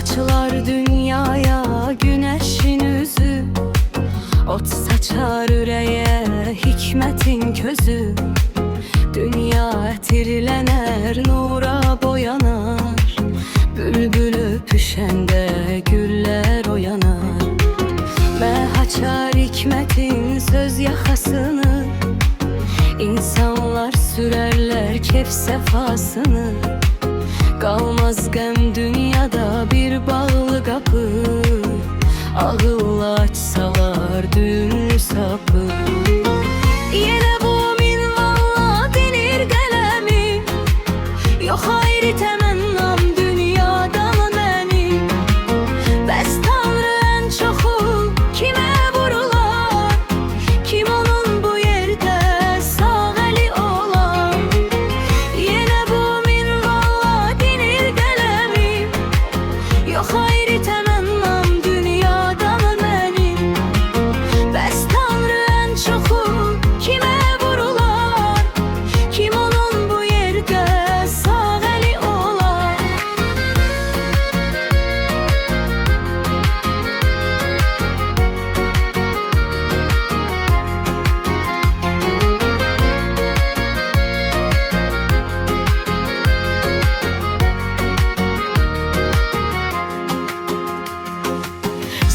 Açılar dünyaya güneşin üzü, ot saçar üreye hikmetin közü. Dünya tirlener, nura boyanar, bülbül öpüşende güller oyanar. Meh açar hikmetin söz yakasını, İnsanlar sürerler keyf sefasını. Kalmaz gəm dünyada bir bağlı kapı, ağılla açsalar düğün sapı. Yine bu minvalla denir qələmi, yox ayrı təmənnam dünyadan mənim. Bəs Tanrı ən çoxu kimə vurular, kim onun bu yerdə sağ əli olar. Yenə bu minvalla denir qələmi, yox ayrı təmənnam dünyadan mənim. Bəs Tanrı ən çoxu kimə vurular, kim onun bu yerdə sağ əli olar.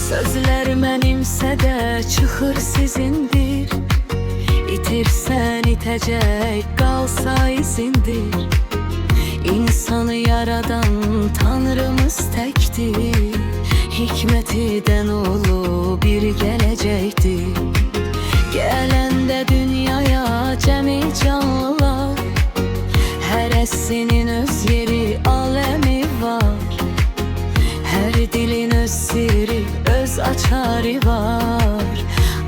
Sözler mənimsə də çıxır sizindir. İtirsən itəcək, qalsa izindir. İnsanı yaradan Tanrımız təkdir. Hikmətidən ulu bir gələcəkdir. Gələndə dünyaya cəmi canlılar, hərəsinin öz yeri, aləmi var. Hər dilin öz sirri, öz açarı var.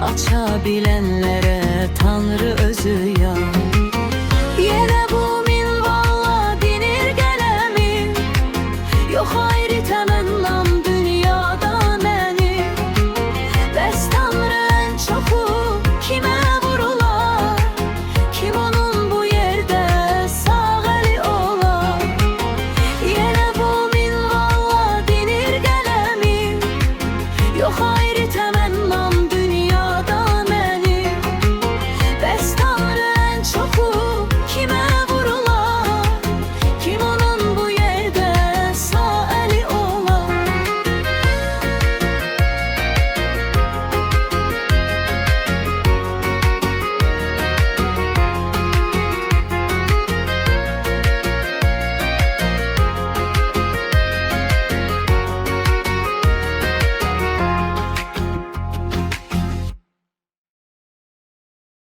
Aça bilənlərə Tanrı özü yar.